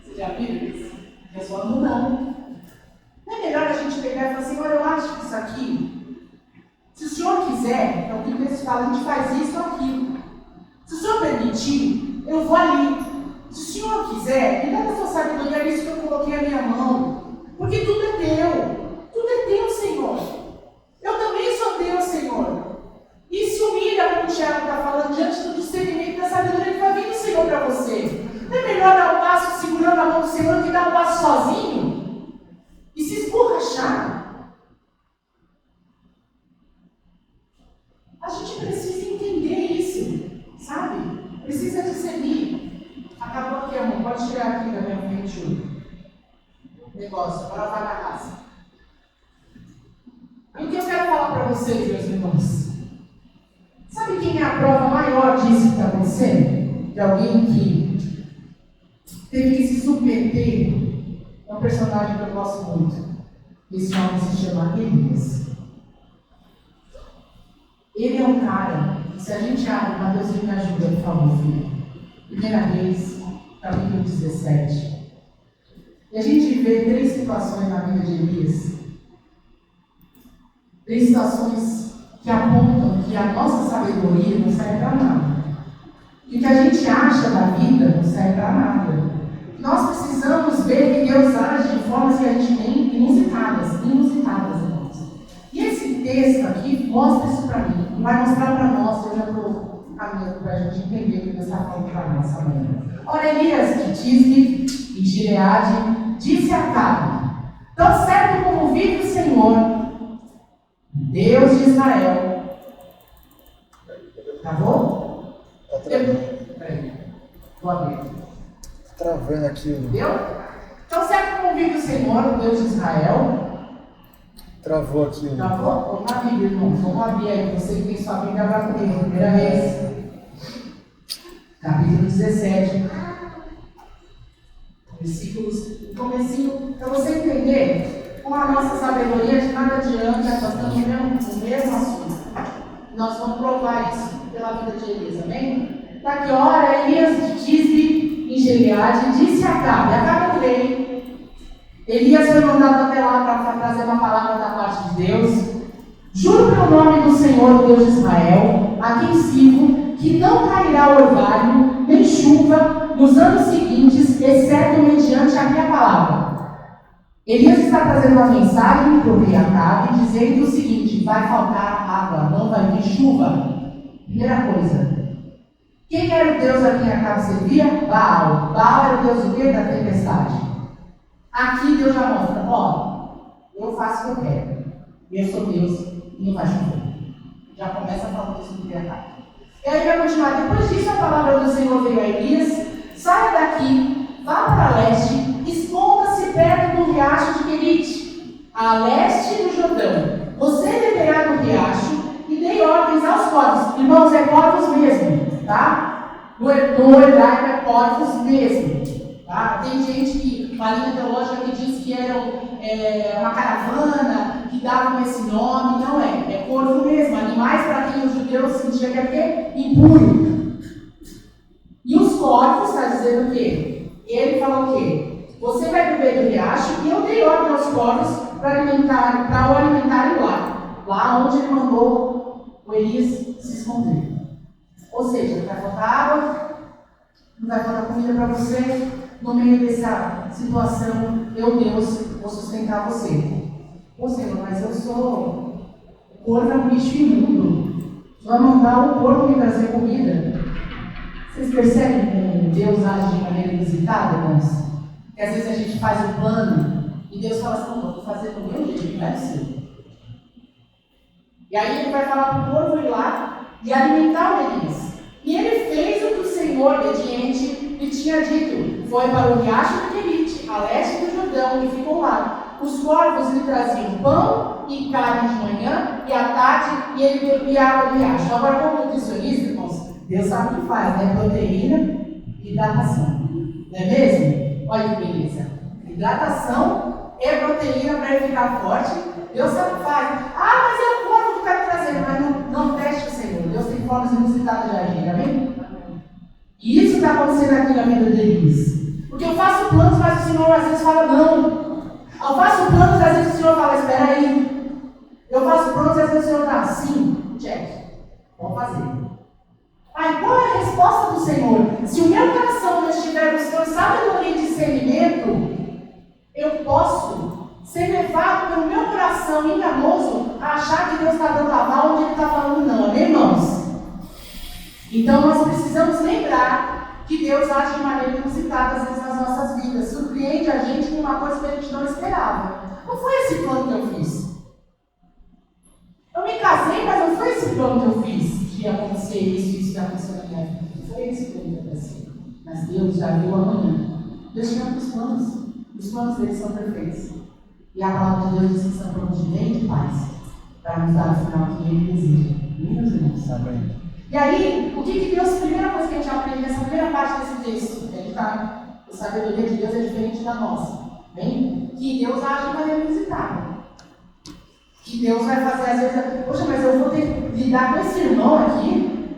Você já viu isso? Respondo não. Não é melhor a gente pegar e falar assim, olha, eu acho que isso aqui, se o Senhor quiser, é o que o texto fala, a gente faz isso ou aquilo. Se o Senhor permitir, eu vou ali. Se o Senhor quiser, me dá da sua sabedoria, é isso que eu coloquei na minha mão. Porque tudo é teu. Tudo é teu, Senhor. Eu também sou teu, Senhor. E se humilha, como o Tiago está falando, diante do discernimento da sabedoria que vai vir do Senhor para você. Não é melhor dar um passo segurando a mão do Senhor que dar um passo sozinho? E se esborrachar? A gente precisa entender isso, sabe? Precisa discernir. Acabou aqui, amor. Pode tirar aqui da minha frente o negócio. Agora vai na casa. E o que eu quero falar para vocês, meus irmãos? Sabe quem é a prova maior disso que está acontecendo? De alguém que teve que se submeter a um personagem que eu gosto muito. Esse homem se chama Elias. Ele é um cara, se a gente abre, Mateus, me ajuda, por favor, filho. 1 Reis, capítulo 17. E a gente vê 3 situações na vida de Elias. 3 situações que apontam que a nossa sabedoria não serve para nada. E o que a gente acha da vida não serve para nada. Nós precisamos ver que Deus age de formas que a gente tem inusitadas, irmãos. E esse texto aqui mostra isso para mim. Vai mostrar para nós, eu já estou caminhando para a gente entender o que Deus está falando para nós essa manhã. Ora, Elias de Tisbe, em Gileade, disse a Acabe: tão certo como vive o Senhor, Deus de Israel. Tá bom? Peraí. Vou abrir. Travando aqui. Entendeu? Tão certo como vive o Senhor, Deus de Israel. Travou aqui. Travou? Vamos abrir, irmãos. Vamos abrir aí. Você que tem sua Bíblia, abra comigo. 1 Reis, capítulo 17. Versículos, no comecinho, para você entender, com a nossa sabedoria de nada adianta, nós estamos no mesmo assunto. Nós vamos provar isso pela vida de Elias, amém? Está aqui, ora, Elias de Tisbe, em Gileade, disse a Acabe, Acabe o rei. Elias foi mandado até lá para trazer uma palavra da parte de Deus. Juro pelo nome do Senhor, Deus de Israel, a quem sirvo, que não cairá orvalho, nem chuva, nos anos seguintes, exceto mediante a minha palavra. Elias está trazendo uma mensagem para o rei Acabe, dizendo o seguinte: vai faltar água, não vai vir chuva. Primeira coisa. Quem era o Deus a quem Acabe servia? Baal. Baal era o Deus do quê? Da tempestade. Aqui Deus já mostra, ó, eu faço o que eu quero. Eu sou Deus e não vai chover. Já começa falando isso do ataque. E aí vai continuar. Depois disso, a palavra do Senhor veio a Elias: saia daqui, vá para leste, esconda-se perto do riacho de Querite, a leste do Jordão. Você beberá do riacho e dei ordens aos corvos. Irmãos, é corvos mesmo, tá? No hebraico é corvos mesmo. Tá? Tem gente que, uma linha teológica que diz que eram uma caravana, que davam esse nome. Não é, é corvo mesmo. Animais para quem os judeus sentiam que é impuro. E os corvos, está dizendo o quê? Ele falou o quê? Você vai beber do riacho e eu dei ordem aos corvos para o alimentarem lá onde ele mandou o Elias se esconder. Ou seja, não vai faltar água, não vai faltar comida para você. No meio dessa situação, eu, Deus, vou sustentar você. Ô Senhor, mas eu sou corvo, é um bicho imundo. Vai mandar o corvo me trazer comida. Vocês percebem como Deus age de maneira inusitada, irmãos? Que às vezes a gente faz um plano e Deus fala assim: não, vou fazer do meu jeito, não é seu. E aí ele vai falar para o corvo ir lá e alimentar o Elias. E ele fez o que o Senhor, obediente, lhe tinha dito. Foi para o riacho de Querite, a leste do Jordão, e ficou lá. Os corvos lhe traziam pão e carne de manhã e à tarde, e ele bebia água do riacho. Agora, como nutricionista, irmãos, Deus sabe o que faz, né? Proteína e hidratação. Não é mesmo? Olha que beleza. Hidratação e proteína para ele ficar forte. Deus sabe o que faz. Ah, mas é o corvo que está me trazendo. Mas não teste o Senhor. Deus tem formas inusitadas de agir, amém? E isso está acontecendo aqui na vida deles. Porque eu faço planos, mas o Senhor às vezes fala não. Eu faço planos, às vezes o Senhor fala, espera aí. Eu faço planos, às vezes o Senhor dá sim, check. Vamos fazer. Aí qual é a resposta do Senhor? Se o meu coração não estiver buscando sabedoria e discernimento, eu posso ser levado pelo meu coração enganoso a achar que Deus está dando aval onde Ele está falando não, amém, irmãos? Então nós precisamos lembrar que Deus age de maneira inusitada às vezes nas nossas vidas, surpreende a gente com uma coisa que a gente não esperava. Não foi esse plano que eu fiz. Eu me casei, mas não foi esse plano que eu fiz de acontecer isso que aconteceu na minha vida. Não foi esse plano que aconteceu. Mas Deus já viu amanhã. Deus tinha outros planos. Os planos dele são perfeitos. E a palavra de Deus diz que são planos de bem e de paz, para nos dar o final que Ele deseja. Meus irmãos, amém. E aí, o que Deus, a primeira coisa que a gente aprende nessa primeira parte desse texto, a sabedoria de Deus é diferente da nossa, bem? Que Deus age de maneira inusitada. Que Deus vai fazer, às vezes, poxa, mas eu vou ter que lidar com esse irmão aqui,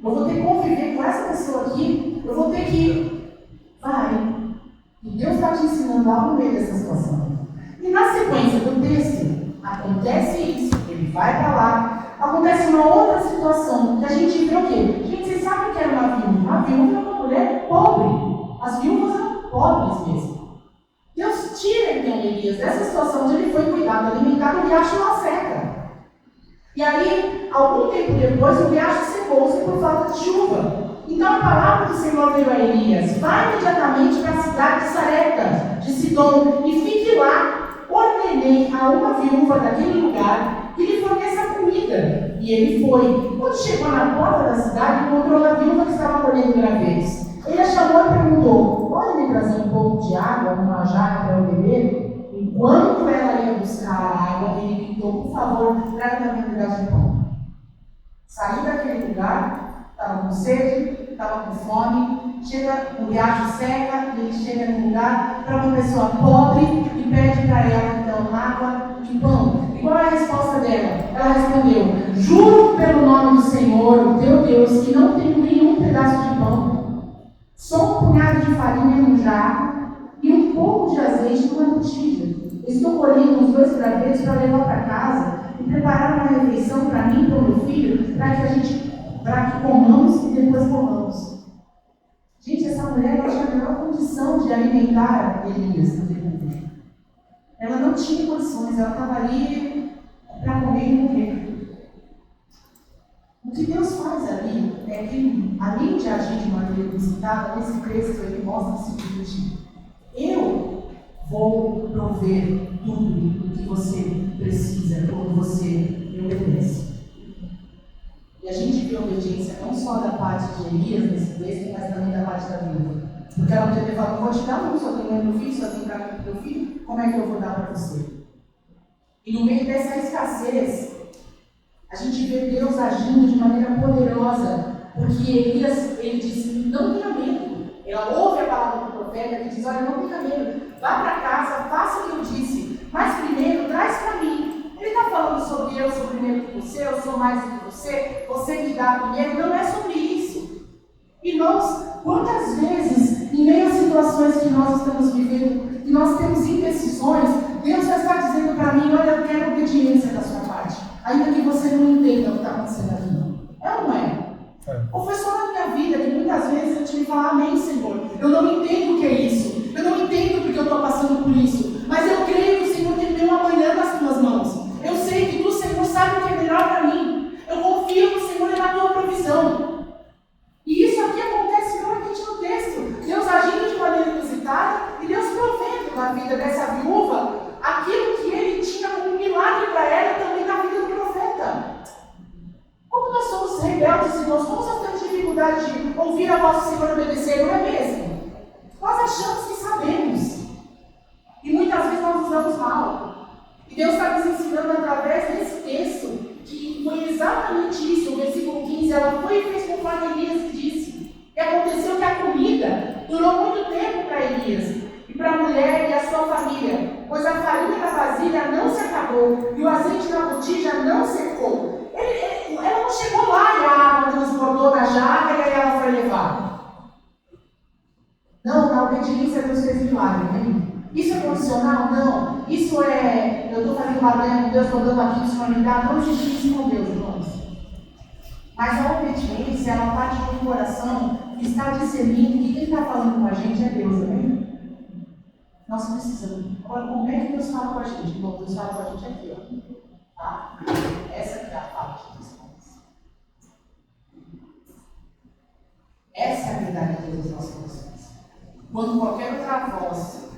eu vou ter que conviver com essa pessoa aqui, eu vou ter que. Vai. E Deus está te ensinando algo no meio dessa situação. E na sequência do texto, acontece isso, ele vai para lá. Acontece uma outra situação, que a gente vê o quê? Gente, vocês sabem o que era uma viúva? Uma viúva era uma mulher pobre. As viúvas eram pobres mesmo. Deus tira então Elias dessa situação onde ele foi cuidado, alimentado, o riacho lá seca. E aí, algum tempo depois, o riacho secou-se por falta de chuva. Então a palavra do Senhor veio a Elias: vai imediatamente para a cidade de Sarepta, de Sidom, e fique lá. Ordenei a uma viúva daquele lugar que lhe forneça comida. E ele foi. Quando chegou na porta da cidade, encontrou a viúva que estava colhendo gravetos. Ele a chamou e perguntou: pode me trazer um pouco de água, uma jarra para eu beber? Enquanto ela ia buscar a água, ele gritou: por favor, traga-me um pedaço de pão. Saiu daquele lugar, estava com sede, estava com fome, chega, o riacho seca, ele chega num lugar para uma pessoa pobre e pede para ela então água e pão. E qual é a resposta dela? Ela respondeu: juro pelo nome do Senhor, o teu Deus, que não tenho nenhum pedaço de pão, só um punhado de farinha num jarro e um pouco de azeite numa botija. Estou colhendo uns 2 gravetos para levar para casa e preparar uma refeição para mim e para o meu filho, para que comamos e depois comamos. Gente, essa mulher não tinha a menor condição de alimentar Elias naquele momento. Ela não tinha condições, ela estava ali para comer e morrer. O que Deus faz ali é que, além de agir de maneira inusitada, nesse texto ele mostra o seguinte: eu vou prover tudo o que você precisa quando você me obedece. E a gente vê a obediência não só da parte de Elias nesse texto, mas também da parte da viúva. Porque ela podia ter falado, vou te dar um, só tenho meu filho, só tenho para mim meu filho, como é que eu vou dar para você? E no meio dessa escassez, a gente vê Deus agindo de maneira poderosa, porque Elias, ele disse, não tenha medo. Ela ouve a palavra do profeta que diz, olha, não tenha medo, vá para casa, faça o que eu disse, mas primeiro traz para mim. Ele está falando sobre eu sou primeiro que você, eu sou mais do que você me dá primeiro, não é sobre isso. E nós, quantas vezes, em meio às situações que nós estamos vivendo, que nós temos indecisões, Deus já está dizendo para mim, olha, eu quero obediência da sua parte, ainda que você não entenda o que está acontecendo aqui, não. É ou não é? Ou foi só na minha vida que muitas vezes eu tive que falar, amém, Senhor, eu não entendo o que é isso, eu não entendo porque eu estou passando por isso, mas eu creio que o Senhor tem meu amanhã nas tuas mãos. Eu sei que tu, Senhor, sabe o que é melhor para mim. Eu confio no Senhor e na tua provisão. E isso aqui acontece realmente no texto. Deus agindo de maneira inusitada e Deus provendo na vida dessa viúva aquilo que ele tinha como um milagre para ela também na vida do profeta. Como nós somos rebeldes, irmãos, como nós temos dificuldade de ouvir a voz do Senhor e obedecer, não é mesmo? Nós achamos que sabemos. E muitas vezes nós usamos mal. E Deus está nos ensinando através desse texto que foi exatamente isso. O versículo 15, ela foi e fez conforme Elias disse. E aconteceu que a comida durou muito tempo para Elias e para a mulher e a sua família, pois a farinha da vasilha não se acabou e o azeite na botija não secou. Ela não chegou lá e a água transbordou na jarra e aí ela foi levar. Não, na obediência Deus fez milagre, né? Isso é condicional? Não. Isso é, eu estou fazendo barulho com Deus, estou dando aqui disponibilidade. Não existe isso com Deus, irmãos. Mas a obediência, ela parte de um coração que está discernindo que quem está falando com a gente é Deus, amém? Nós precisamos. Agora, como é que Deus fala com a gente? Bom, Deus fala com a gente aqui, ó. Tá? Essa aqui é a parte dos pontos. Essa é a verdade de Deus nos nossos corações. Quando qualquer outra voz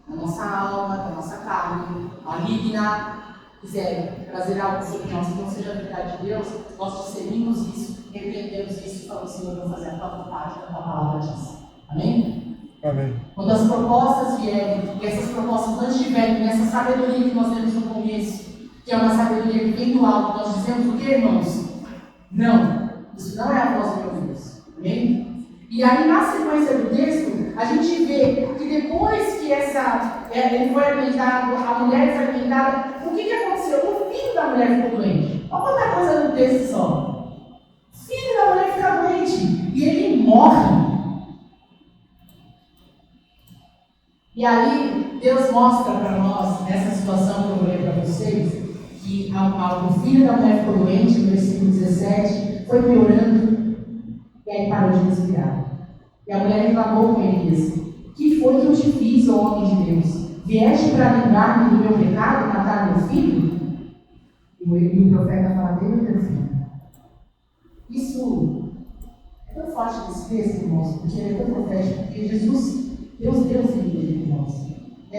da nossa alma, da nossa carne, maligna, quiser trazer algo sobre nós que não seja a verdade de Deus, nós discernimos isso, repreendemos isso e falamos, Senhor, eu vou fazer a tua vontade, a tua palavra diz. Amém? Amém. Quando as propostas vierem, e essas propostas não estiverem nessa sabedoria que nós temos no começo, que é uma sabedoria que vem do alto, nós dizemos o que, irmãos? Não, isso não é a voz do meu Deus. Amém? E aí, na sequência do texto, a gente vê que depois que ele foi alimentado, a mulher foi alimentada, o que aconteceu? O filho da mulher ficou doente. Olha quanta coisa no texto só. O filho da mulher fica doente e ele morre. E aí, Deus mostra para nós, nessa situação que eu vou ler para vocês, que o filho da mulher ficou doente, no versículo 17, foi piorando, e aí parou de respirar. E a mulher reclamou com Elias: que foi que eu te fiz, ó homem de Deus? Vieste para livrar-me do meu pecado e matar meu filho? E o profeta fala: dê meu filho. Isso é tão forte nesse texto, irmãos, porque ele é tão profético, porque Jesus, Deus deu o filho dele para nós.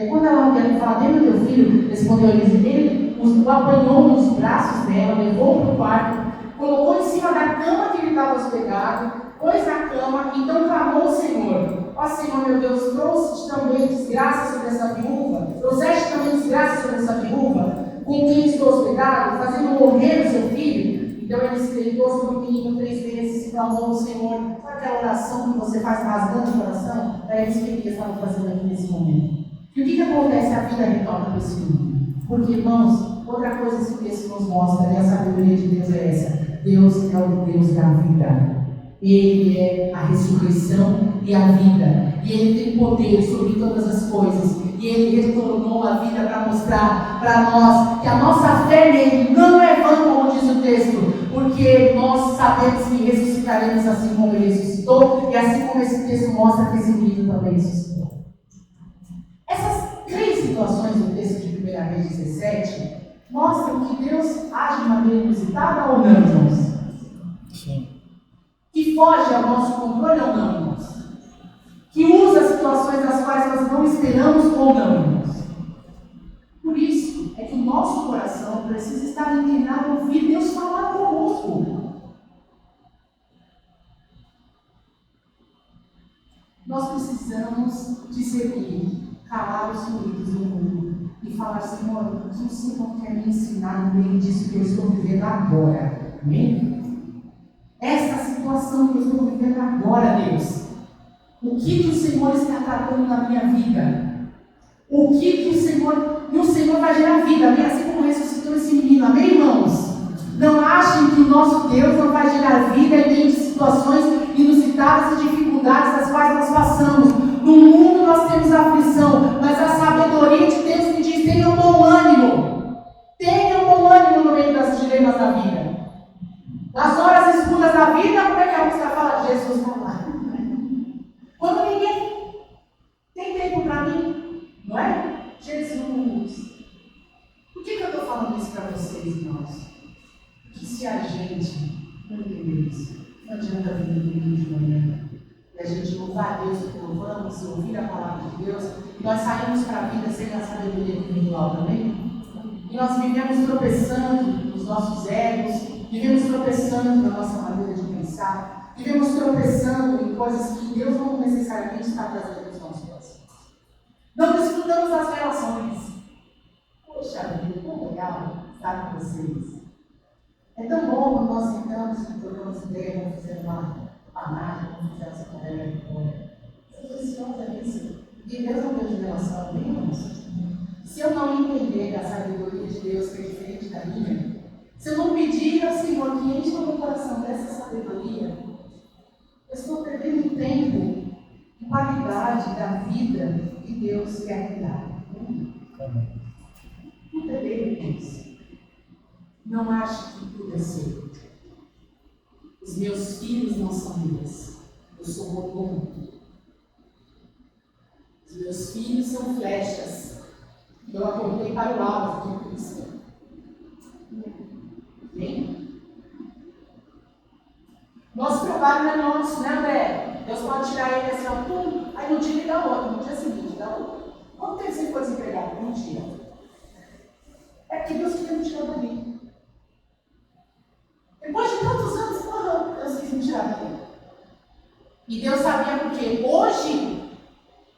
Quando ela fala: dê meu filho, respondeu Elias, ele o apanhou nos braços dela, levou para o quarto, colocou em cima da cama que ele estava hospedado, pôs na cama, então clamou o Senhor: ó Senhor meu Deus, trouxe-te também desgraça sobre essa viúva, trouxeste também desgraça sobre essa viúva, com quem estou hospedado, fazendo morrer o seu filho. Então ele se deitou sobre o menino 3 vezes e clamou ao Senhor. Sabe aquela oração que você faz rasgando o coração? É isso que ele estava fazendo aqui nesse momento. E o que acontece? A vida retorna para esse menino. Porque, irmãos, outra coisa que esse texto nos mostra, e a sabedoria de Deus é essa: Deus é o Deus da vida. Ele é a ressurreição e a vida. E Ele tem poder sobre todas as coisas. E Ele retornou a vida para mostrar para nós que a nossa fé nele não é vã, como diz o texto. Porque nós sabemos que ressuscitaremos assim como Ele ressuscitou. E assim como esse texto mostra que esse menino também ressuscitou. Essas 3 situações do texto de 1 Reis 17 mostram que Deus age de maneira inusitada ou não, irmãos? Sim. Que foge ao nosso controle ou não, irmãos? que usa situações das quais nós não esperamos ou não, irmãos. Por isso é que o nosso coração precisa estar inclinado a ouvir Deus falar conosco. Nós precisamos discernir, calar os ruídos do mundo e falar, Senhor, o que o Senhor quer me ensinar no meio disso que eu estou vivendo agora? Amém? Essa situação que eu estou vivendo agora, Deus. O que o Senhor está tratando na minha vida? O que o Senhor... E o Senhor vai gerar vida, amém? Assim como ressuscitou esse menino, amém, irmãos? Não achem que o nosso Deus não vai gerar vida em meio de situações inusitadas e dificuldades das quais nós passamos. No mundo nós temos aflição, mas a sabedoria de Deus me diz: tenham bom ânimo. Tenham bom ânimo no meio das dilemas da vida. Nas horas escuras da vida, como é que a música fala? Jesus está lá. Quando ninguém tem tempo para mim, não é? Jesus. Por que eu estou falando isso para vocês, irmãos? Que se a gente não entender isso, não adianta vir no domingo de manhã e a gente louvar a Deus, louvamos e ouvir a palavra de Deus, e nós saímos para a vida sem a sabedoria individual também. E nós vivemos tropeçando nos nossos egos, vivemos tropeçando na nossa maneira de pensar, vivemos tropeçando em coisas que Deus não necessariamente está trazendo nos nossos corações. Não desfrutamos das relações. Poxa vida, tão legal estar com vocês. É tão bom quando nós sentamos e trocamos ideia, vamos fazer uma panada, vamos fazer essa conversa. É preciosa isso. E Deus é um Deus de relação, bem, irmãos? Se eu não entender a sabedoria de Deus, que é diferente da minha, se eu não pedir ao Senhor que enche o meu coração dessa sabedoria, eu estou perdendo tempo e qualidade da vida que Deus quer me dar. Não devemos isso. Não acho que tudo é seu. Os meus filhos não são meus. Eu sou robô. Os meus filhos são flechas. Eu apontei para o alto de Cristo. Bem? Nosso trabalho não é nosso, né, André? Deus pode tirar ele assim, ó, pum, aí no dia ele dá outro, no dia seguinte dá outro. Quanto tempo você foi desempregado? Um dia. É que Deus queria me tirar dali. Depois de tantos anos, não, Deus quis me tirar dali. E Deus sabia por quê? Hoje,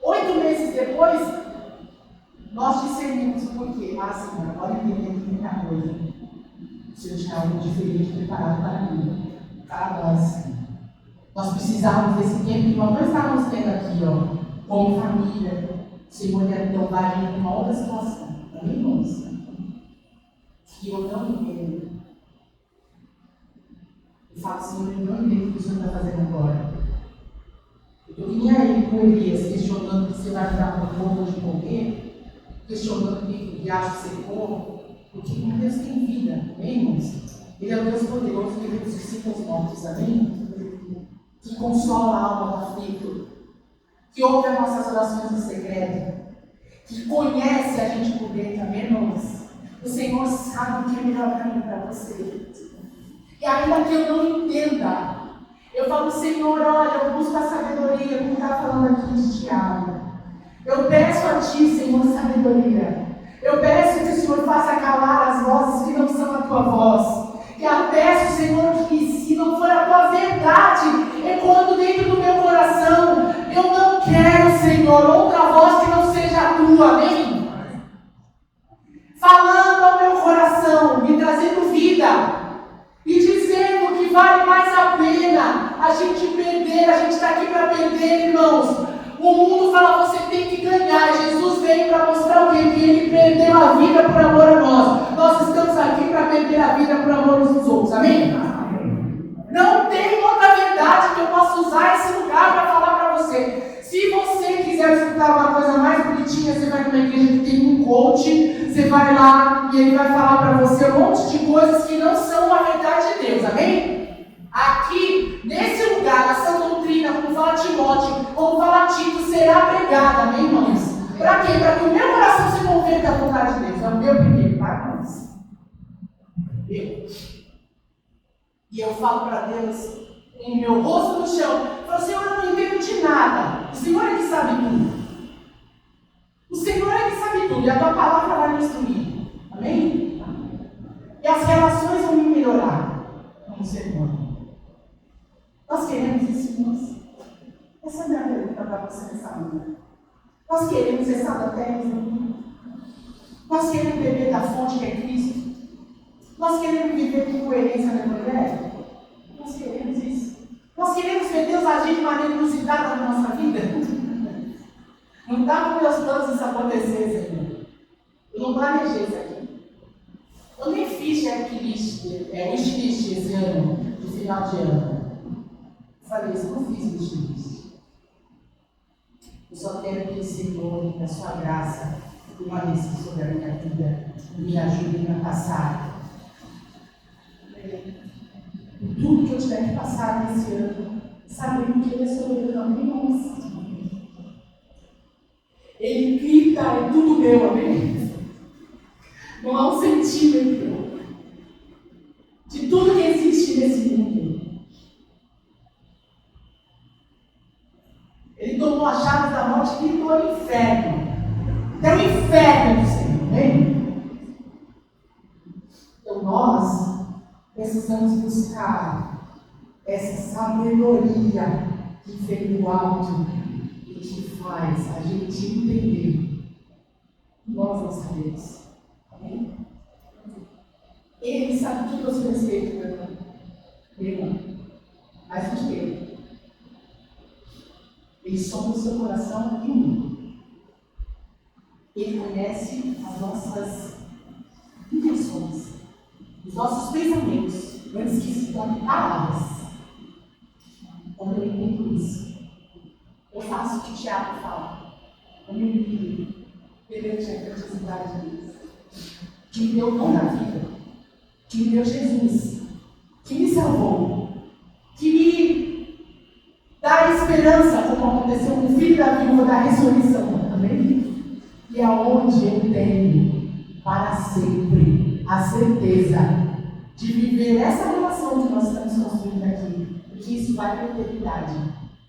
8 meses depois, nós discernimos o porquê. Ah, Senhor, agora entendemos muita coisa. O Senhor tinha algo diferente preparado para mim, para nós. Nós precisávamos desse tempo que nós não estávamos tendo aqui, ó, como família. O Senhor ia levar a gente para uma outra situação. Amém, irmãos? Que eu não entendo. Eu falo, Senhor, eu não entendo o que o Senhor está fazendo agora. Eu vim aí com Elias, questionando se você vai dar uma forma de comer, questionando que viagem você for, porque Deus tem vida, amém, irmãos? Ele é o Deus poderoso que ressuscita os mortos, amém? Que consola a alma do aflito, que ouve as nossas orações no secreto, que conhece a gente por dentro, amém, irmãos? O Senhor sabe o que é melhor para mim, para você. E ainda que eu não entenda, eu falo, Senhor, olha, eu busco a sabedoria, como está falando aqui de Tiago. Eu peço a Ti, Senhor, sabedoria. Eu peço que o Senhor faça calar as vozes que não são a Tua voz. Eu peço, Senhor, que se não for a Tua verdade, ecoando dentro do meu coração, eu não quero, Senhor, outra voz que não seja a Tua, amém? Falando ao meu coração, me trazendo vida. E dizendo que vale mais a pena a gente perder, a gente está aqui para perder, irmãos. O mundo fala, você tem que ganhar. Jesus veio para mostrar o quê? Que Ele perdeu a vida por amor a nós. Nós estamos aqui para perder a vida por amor uns dos outros, amém? Não tem outra verdade que eu possa usar esse lugar para falar para você. Se você quiser escutar uma coisa mais bonitinha, você vai numa igreja que tem um coach, você vai lá e ele vai falar para você um monte de coisas que não são a verdade de Deus, amém? Aqui, nesse lugar, a sã doutrina, como fala Timóteo, como fala Tito, será pregada, amém, irmãos? Para quê? Para que o meu coração se converta à vontade de Deus. É o meu primeiro, tá, irmãos? E eu falo para Deus, em meu rosto no chão, Fala, Senhor, eu não entendo de nada. O Senhor é que sabe tudo. O Senhor é que sabe tudo. E a tua palavra vai me instruir. Amém? E as relações vão me melhorar como ser humano. Nós queremos isso, irmãos. Essa é a minha pergunta para você nessa manhã. Nós queremos essa da terra. Nós queremos beber da fonte que é Cristo. Nós queremos viver com coerência no Evangelho. Nós queremos isso. Nós queremos ver Deus agir de maneira inusitada na nossa vida. Não dá para meus planos isso acontecer, Senhor. Eu não planejei isso aqui. Eu nem fiz checklist, wishlist esse ano, no final de ano. Eu falei isso, eu não fiz wishlist. Eu só quero que o Senhor, na sua graça, permaneça sobre a minha vida e me ajude a passar. Tudo que eu tiver que passar nesse ano, sabendo que Ele é soberano, amém? Ele grita, é tudo meu, amém? Não há um centímetro de tudo que existe nesse mundo. Ele tomou as chaves da morte e gritou ao inferno. Até o inferno do Senhor, amém? Então nós precisamos buscar essa sabedoria que vem do alto e que faz a gente entender. Nós não sabemos. Amém? Ele sabe tudo a seu respeito, meu irmão. Eu, mais do que eu. Ele sonda o seu coração e o meu. Ele conhece as nossas intenções, os nossos pensamentos, antes que se tornem palavras. Quando eu entendo isso, eu faço o que o Tiago fala. Eu me humilho perante a grandiosidade de Deus, que me deu o dom da vida, que me deu Jesus, que me salvou, que me dá esperança, como aconteceu com o filho da viúva da ressurreição. Amém? E aonde eu tenho para sempre a certeza de viver essa relação que nós estamos construindo aqui, e que isso vai para a eternidade.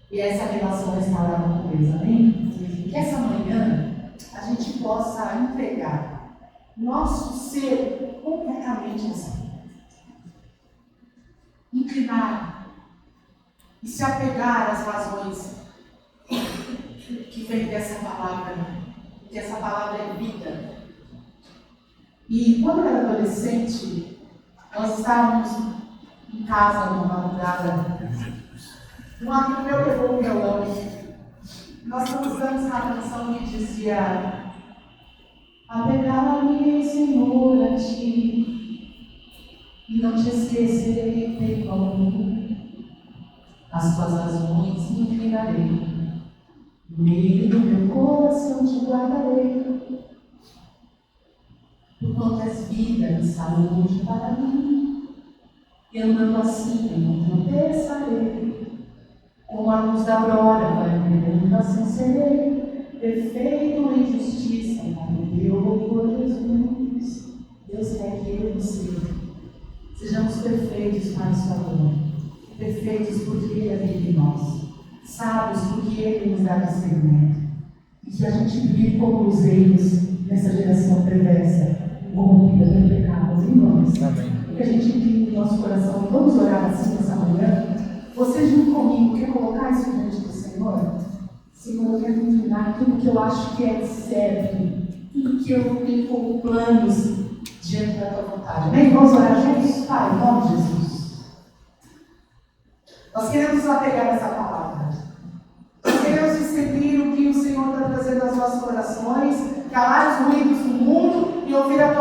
E essa relação restaurada com Deus, amém? Que essa manhã a gente possa entregar nosso ser completamente ao Senhor. Inclinar e se apegar às razões que vem dessa palavra. Que essa palavra é vida. E quando eu era adolescente, nós estávamos em casa numa madrugada. Um amigo meu levou o violão. Nós cantamos uma canção que dizia: apegar-me, Senhor, a ti, e não te esquecerei de como as tuas razões me inclinarei. No meio do meu coração te guardarei, por quanto és vida e saúde para mim, e andando assim eu não tropeçarei, como a luz da aurora vai brilhando assim serei, perfeito em justiça para o teu louvor, Jesus. Deus quer que eu e você sejamos perfeitos para a sua glória, perfeitos porque Ele habita em nós, sábios porque Ele nos dá discernimento, e que a gente vive como luzeiros nessa geração perversa, corrompida pelo pecado, em nós. Amém. Que a gente vive no nosso coração. Vamos orar assim nessa manhã. Você junto comigo quer colocar isso diante do Senhor? Senhor, eu quero inclinar tudo que eu acho que é certo, tudo que eu tenho como planos diante da tua vontade. Amém? Vamos orar juntos? Pai, em nome de Jesus. Nós queremos nos apegar a essa palavra. Nós queremos discernir o que o Senhor está trazendo aos nossos corações, calar os ruídos do mundo e ouvir a